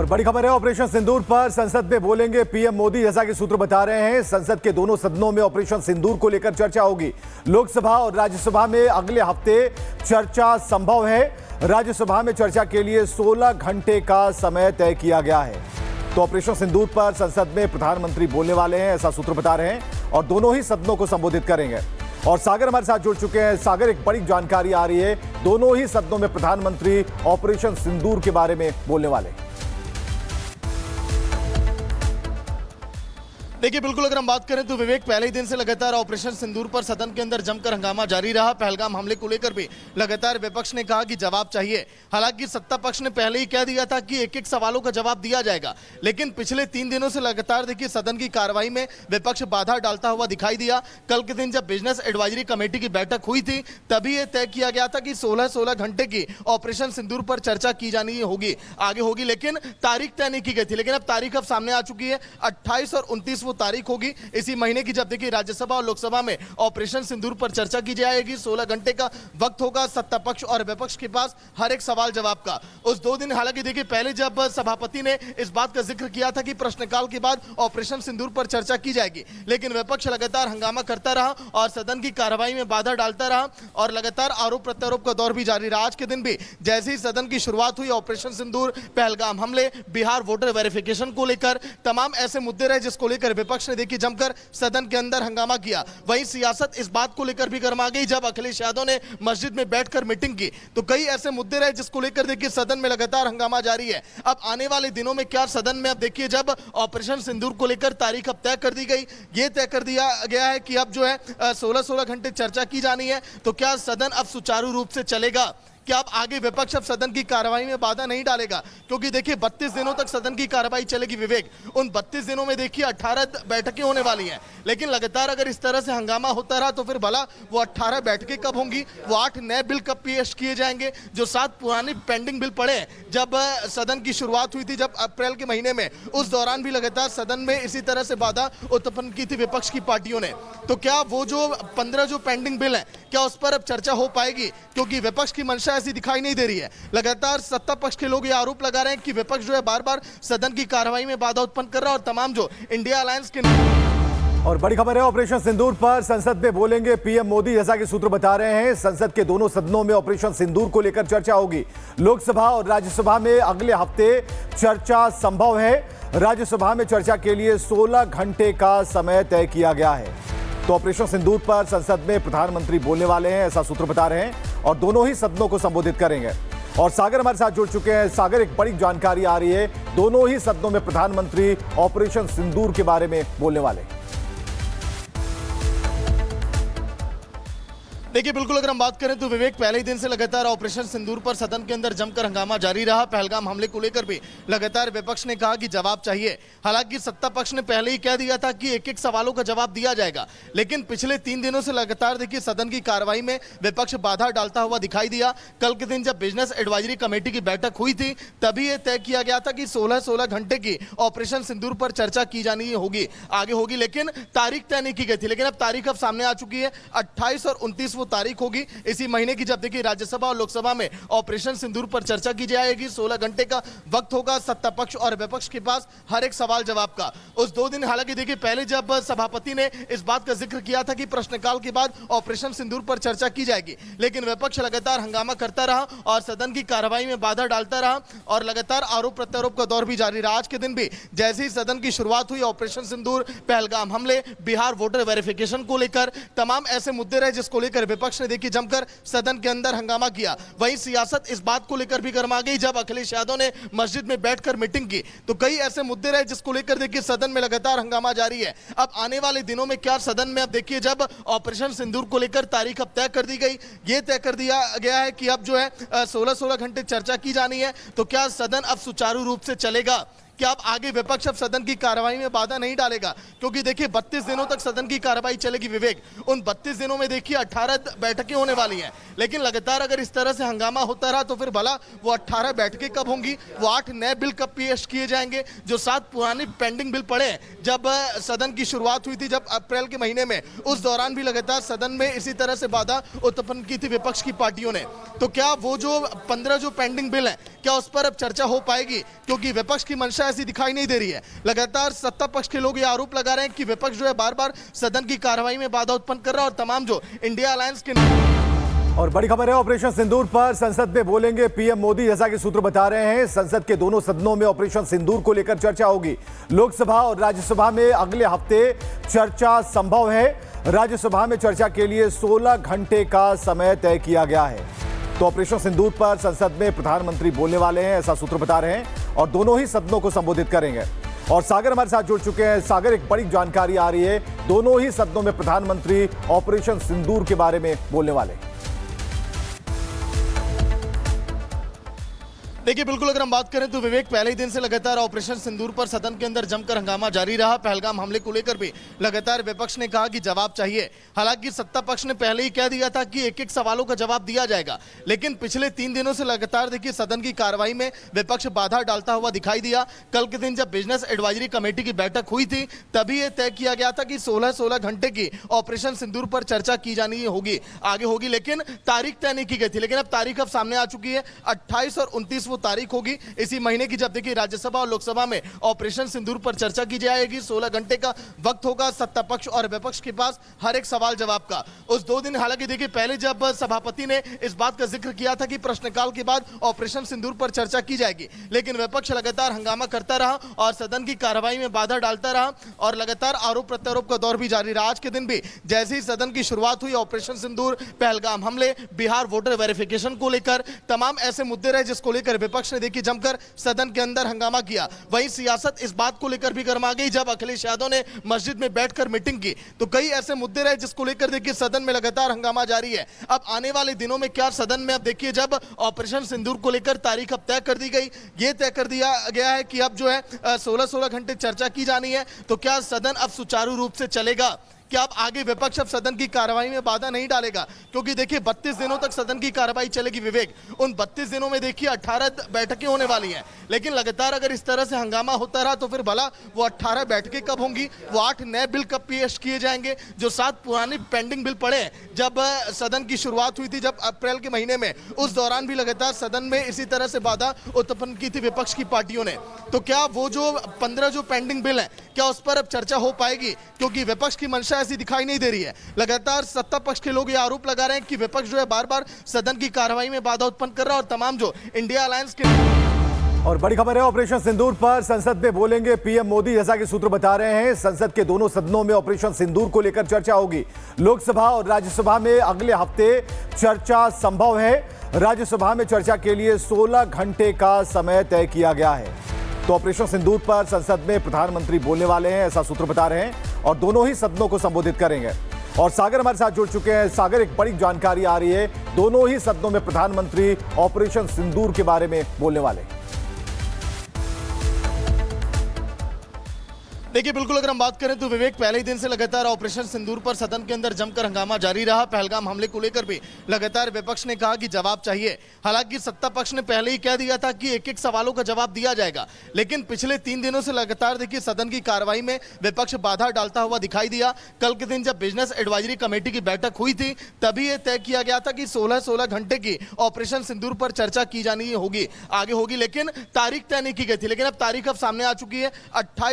और बड़ी खबर है ऑपरेशन सिंदूर पर संसद में बोलेंगे पीएम मोदी। जैसा कि सूत्र बता रहे हैं, संसद के दोनों सदनों में ऑपरेशन सिंदूर को लेकर चर्चा होगी। लोकसभा और राज्यसभा में अगले हफ्ते चर्चा संभव है। राज्यसभा में चर्चा के लिए 16 घंटे का समय तय किया गया है। तो ऑपरेशन सिंदूर पर संसद में प्रधानमंत्री बोलने वाले हैं, ऐसा सूत्र बता रहे हैं, और दोनों ही सदनों को संबोधित करेंगे। और सागर हमारे साथ जुड़ चुके हैं। सागर, एक बड़ी जानकारी आ रही है, दोनों ही सदनों में प्रधानमंत्री ऑपरेशन सिंदूर के बारे में बोलने वाले हैं। देखिए, बिल्कुल अगर हम बात करें तो विवेक, पहले ही दिन से लगातार ऑपरेशन सिंदूर पर सदन के अंदर जमकर हंगामा जारी रहा। पहलगाम हमले को लेकर भी लगातार विपक्ष ने कहा कि जवाब चाहिए। हालांकि सत्ता पक्ष ने पहले ही कह दिया था कि एक एक सवालों का जवाब दिया जाएगा, लेकिन पिछले 3 दिनों से लगातार देखिए सदन की कार्रवाई में विपक्ष बाधा डालता हुआ दिखाई दिया। कल के दिन जब बिजनेस एडवाइजरी कमेटी की बैठक हुई थी, तभी यह तय किया गया था कि 16 घंटे की ऑपरेशन सिंदूर पर चर्चा की जानी होगी, आगे होगी, लेकिन तारीख तय नहीं की गई थी। लेकिन अब तारीख सामने आ चुकी है। 28 और 29 तारीख होगी इसी महीने की, जब देखिए राज्यसभा और लोकसभा में ऑपरेशन सिंदूर पर चर्चा की जाएगी। 16 घंटे का वक्त होगा सत्ता पक्ष और विपक्ष के पास हर एक सवाल जवाब का। उस 2 दिन हालांकि देखिए पहले जब सभापति ने इस बात का जिक्र किया था कि प्रश्नकाल के बाद ऑपरेशन सिंदूर पर चर्चा की जाएगी, लेकिन विपक्ष लगातार हंगामा करता रहा और सदन की कार्रवाई में बाधा डालता रहा और लगातार आरोप प्रत्यारोप का दौर भी जारी रहा। आज के दिन भी जैसे ही सदन की शुरुआत हुई, ऑपरेशन सिंदूर, पहलगाम हमले, बिहार वोटर वेरिफिकेशन को लेकर तमाम ऐसे मुद्दे रहे जिसको लेकर विपक्ष ने देखिए जमकर सदन के अंदर हंगामा किया। वहीं सियासत इस बात को लेकर भी गर्मा गई जब अखिलेश यादव ने मस्जिद में बैठकर मीटिंग की, तो कई ऐसे मुद्दे रहे जिसको लेकर देखिए सदन में लगातार हंगामा जारी है। अब आने वाले दिनों में क्या सदन में, अब देखिए जब ऑपरेशन सिंदूर को लेकर तारीख अब तय कर दी गई, ये तय कर दिया गया है कि अब जो है 16 घंटे चर्चा की जानी है, तो क्या सदन अब सुचारू रूप से चलेगा? क्या अब आगे विपक्ष अब सदन की कार्रवाई में बाधा नहीं डालेगा? क्योंकि देखिए 32 दिनों तक सदन की कार्रवाई चलेगी विवेक। उन 32 दिनों में देखिए 18 बैठकें होने वाली हैं, लेकिन लगातार अगर इस तरह से हंगामा होता रहा तो फिर भला वो 18 बैठकें कब होंगी, वो 8 नए बिल कब पेश किए जाएंगे, जो 7 पुराने पेंडिंग बिल पड़े हैं जब सदन की शुरुआत हुई थी, जब अप्रैल के महीने में, उस दौरान भी लगातार सदन में इसी तरह से बाधा उत्पन्न की थी विपक्ष की पार्टियों ने। तो क्या वो जो 15 जो पेंडिंग बिल है, क्या उस पर अब चर्चा हो पाएगी? क्योंकि विपक्ष की मंशा ऐसी दिखाई नहीं दे रही है। लगातार सत्ता पक्ष के लोग ये आरोप लगा रहे हैं कि विपक्ष जो है बार बार सदन की कार्रवाई में बाधा उत्पन्न कर रहा है और तमाम जो इंडिया अलायंस के। और बड़ी खबर है ऑपरेशन सिंदूर पर संसद में बोलेंगे पीएम मोदी। जैसा कि सूत्र बता रहे हैं, संसद के दोनों सदनों में ऑपरेशन सिंदूर को लेकर चर्चा होगी। लोकसभा और राज्यसभा में अगले हफ्ते चर्चा संभव है। राज्यसभा में चर्चा के लिए 16 घंटे का समय तय किया गया है। तो ऑपरेशन सिंदूर पर संसद में प्रधानमंत्री बोलने वाले हैं, ऐसा सूत्र बता रहे हैं, और दोनों ही सदनों को संबोधित करेंगे। और सागर हमारे साथ जुड़ चुके हैं। सागर, एक बड़ी जानकारी आ रही है, दोनों ही सदनों में प्रधानमंत्री ऑपरेशन सिंदूर के बारे में बोलने वाले हैं। देखिए, बिल्कुल अगर हम बात करें तो विवेक, पहले ही दिन से लगातार ऑपरेशन सिंदूर पर सदन के अंदर जमकर हंगामा जारी रहा। पहलगाम हमले को लेकर भी लगातार विपक्ष ने कहा कि जवाब चाहिए। हालांकि सत्ता पक्ष ने पहले ही कह दिया था कि एक एक सवालों का जवाब दिया जाएगा, लेकिन पिछले 3 दिनों से लगातार देखिए सदन की कार्रवाई में विपक्ष बाधा डालता हुआ दिखाई दिया। कल के दिन जब बिजनेस एडवाइजरी कमेटी की बैठक हुई थी, तभी यह तय किया गया था कि 16 घंटे की ऑपरेशन सिंदूर पर चर्चा की जानी होगी, आगे होगी, लेकिन तारीख तय नहीं की गई थी। लेकिन अब तारीख अब सामने आ चुकी है। 28 और 29 तारीख होगी इसी महीने की, जब देखिए राज्यसभा और लोकसभा में ऑपरेशन सिंदूर पर चर्चा की जाएगी। 16 घंटे का वक्त होगा सत्ता पक्ष और विपक्ष के पास हर एक सवाल जवाब का। उस 2 दिन हालांकि देखिए पहले जब सभापति ने इस बात का जिक्र किया था कि प्रश्नकाल के बाद ऑपरेशन सिंदूर पर चर्चा की जाएगी, लेकिन विपक्ष लगातार हंगामा करता रहा और सदन की कार्रवाई में बाधा डालता रहा और लगातार आरोप प्रत्यारोप का दौर भी जारी रहा। आज के दिन भी जैसे ही सदन की शुरुआत हुई, ऑपरेशन सिंदूर, पहलगाम हमले, बिहार वोटर वेरिफिकेशन को लेकर तमाम ऐसे मुद्दे रहे जिसको लेकर विपक्ष ने देखिए जमकर सदन के अंदर हंगामा किया। वहीं सियासत इस बात को लेकर भी गर्मा गई जब अखिलेश यादव ने मस्जिद में बैठकर मीटिंग की, तो कई ऐसे मुद्दे रहे जिसको लेकर देखिए सदन में लगातार हंगामा जारी है। अब आने वाले दिनों में क्या सदन में, अब देखिए जब ऑपरेशन सिंदूर को लेकर तारीख अब तय कर दी गई, ये तय कर दिया गया है कि अब जो है 16 घंटे चर्चा की जानी है, तो क्या सदन अब सुचारू रूप से चलेगा? क्या अब आगे विपक्ष अब सदन की कार्रवाई में बाधा नहीं डालेगा? क्योंकि देखिए 32 दिनों तक सदन की कार्रवाई चलेगी विवेक। उन 32 दिनों में देखिए 18 बैठकें होने वाली हैं, लेकिन लगातार अगर इस तरह से हंगामा होता रहा तो फिर भला वो 18 बैठकें कब होंगी, वो 8 नए बिल कब पेश किए जाएंगे, जो 7 पुराने पेंडिंग बिल पड़े हैं जब सदन की शुरुआत हुई थी, जब अप्रैल के महीने में, उस दौरान भी लगातार सदन में इसी तरह से बाधा उत्पन्न की थी विपक्ष की पार्टियों ने। तो क्या वो जो 15 जो पेंडिंग बिल है, क्या उस पर अब चर्चा हो पाएगी? क्योंकि विपक्ष की मंशा ऐसी दिखाई नहीं दे रही है। लगातार सत्ता पक्ष के लोग ये आरोप लगा रहे हैं कि विपक्ष जो है बार बार सदन की कार्रवाई में बाधा उत्पन्न कर रहा है और तमाम जो इंडिया अलायंस के और बड़ी खबर है ऑपरेशन सिंदूर पर संसद में बोलेंगे पीएम मोदी। जैसा कि सूत्र बता रहे हैं, संसद के दोनों सदनों में ऑपरेशन सिंदूर को लेकर चर्चा होगी। लोकसभा और राज्यसभा में अगले हफ्ते चर्चा संभव है। राज्यसभा में चर्चा के लिए 16 घंटे का समय तय किया गया है। तो ऑपरेशन सिंदूर पर संसद में प्रधानमंत्री बोलने वाले हैं, ऐसा सूत्र बता रहे हैं, और दोनों ही सदनों को संबोधित करेंगे। और सागर हमारे साथ जुड़ चुके हैं। सागर, एक बड़ी जानकारी आ रही है, दोनों ही सदनों में प्रधानमंत्री ऑपरेशन सिंदूर के बारे में बोलने वाले हैं। देखिए, बिल्कुल अगर हम बात करें तो विवेक, पहले ही दिन से लगातार ऑपरेशन सिंदूर पर सदन के अंदर जमकर हंगामा जारी रहा। पहलगाम हमले को लेकर भी लगातार विपक्ष ने कहा कि जवाब चाहिए। हालांकि सत्ता पक्ष ने पहले ही कह दिया था कि एक एक सवालों का जवाब दिया जाएगा, लेकिन पिछले 3 दिनों से लगातार देखिए सदन की कार्रवाई में विपक्ष बाधा डालता हुआ दिखाई दिया। कल के दिन जब बिजनेस एडवाइजरी कमेटी की बैठक हुई थी, तभी यह तय किया गया था कि 16 घंटे की ऑपरेशन सिंदूर पर चर्चा की जानी होगी, आगे होगी, लेकिन तारीख तय नहीं की गई थी। लेकिन अब तारीख अब सामने आ चुकी है। 28 और 29 वो तारीख होगी इसी महीने की, जब देखिए राज्यसभा और लोकसभा में ऑपरेशन सिंदूर पर चर्चा की जाएगी। 16 घंटे का वक्त होगा सत्ता पक्ष और विपक्ष के पास हर एक सवाल जवाब का। उस 2 दिन हालांकि देखिए पहले जब सभापति ने इस बात का जिक्र किया था कि प्रश्नकाल के बाद ऑपरेशन सिंदूर पर चर्चा की जाएगी, लेकिन विपक्ष लगातार हंगामा करता रहा और सदन की कार्रवाई में बाधा डालता रहा और लगातार आरोप प्रत्यारोप का दौर भी जारी रहा। आज के दिन भी जैसे ही सदन की शुरुआत हुई, ऑपरेशन सिंदूर, पहलगाम हमले, बिहार वोटर वेरिफिकेशन को लेकर तमाम ऐसे मुद्दे रहे जिसको लेकर विपक्ष ने देखिए जमकर सदन के अंदर हंगामा किया। वहीं सियासत इस बात को लेकर भी गर्मा गई जब अखिलेश यादव ने मस्जिद में बैठकर मीटिंग की, तो कई ऐसे मुद्दे रहे जिसको लेकर देखिए सदन में लगातार हंगामा जारी है। अब आने वाले दिनों में क्या सदन में, अब देखिए जब ऑपरेशन सिंदूर को लेकर तारीख अब तय कर दी गई, ये तय कर दिया गया है कि अब जो है 16 घंटे चर्चा की जानी है, तो क्या सदन अब सुचारू रूप से चलेगा? क्या अब आगे विपक्ष अब सदन की कार्रवाई में बाधा नहीं डालेगा? क्योंकि देखिए 32 दिनों तक सदन की कार्रवाई चलेगी विवेक। उन 32 दिनों में देखिए 18 बैठकें होने वाली हैं, लेकिन लगातार अगर इस तरह से हंगामा होता रहा तो फिर भला वो 18 बैठकें कब होंगी? वो 8 नए बिल कब पेश किए जाएंगे? जो 7 पुराने पेंडिंग बिल पड़े हैं जब सदन की शुरुआत हुई थी, जब अप्रैल के महीने में, उस दौरान भी लगातार सदन में इसी तरह से बाधा उत्पन्न की थी विपक्ष की पार्टियों ने। तो क्या वो जो 15 जो पेंडिंग बिल हैं, क्या उस पर अब चर्चा हो पाएगी? क्योंकि विपक्ष की मंशा ऐसी दिखाई नहीं दे रही है। लगातार सत्ता पक्ष के लोग ये आरोप लगा रहे हैं कि विपक्ष जो है बार बार सदन की कार्रवाई में बाधा उत्पन्न कर रहा है और तमाम जो इंडिया अलायंस के। और बड़ी खबर है ऑपरेशन सिंदूर पर संसद में बोलेंगे पीएम मोदी। जैसा कि सूत्र बता रहे हैं, संसद के दोनों सदनों में ऑपरेशन सिंदूर को लेकर चर्चा होगी। लोकसभा और राज्यसभा में अगले हफ्ते चर्चा संभव है। राज्यसभा में चर्चा के लिए 16 घंटे का समय तय किया गया है। तो ऑपरेशन सिंदूर पर संसद में प्रधानमंत्री बोलने वाले हैं, ऐसा सूत्र बता रहे हैं, और दोनों ही सदनों को संबोधित करेंगे। और सागर हमारे साथ जुड़ चुके हैं। सागर, एक बड़ी जानकारी आ रही है, दोनों ही सदनों में प्रधानमंत्री ऑपरेशन सिंदूर के बारे में बोलने वाले हैं। देखिए, बिल्कुल अगर हम बात करें तो विवेक, पहले ही दिन से लगातार ऑपरेशन सिंदूर पर सदन के अंदर जमकर हंगामा जारी रहा। पहलगाम हमले को लेकर भी लगातार विपक्ष ने कहा कि जवाब चाहिए। हालांकि सत्ता पक्ष ने पहले ही कह दिया था कि एक एक सवालों का जवाब दिया जाएगा, लेकिन पिछले 3 दिनों से लगातार देखिए सदन की कार्रवाई में विपक्ष बाधा डालता हुआ दिखाई दिया। कल के दिन जब बिजनेस एडवाइजरी कमेटी की बैठक हुई थी, तभी यह तय किया गया था कि 16 घंटे की ऑपरेशन सिंदूर पर चर्चा की जानी होगी, आगे होगी, लेकिन तारीख तय नहीं की गई थी। लेकिन अब तारीख अब सामने आ चुकी है। 28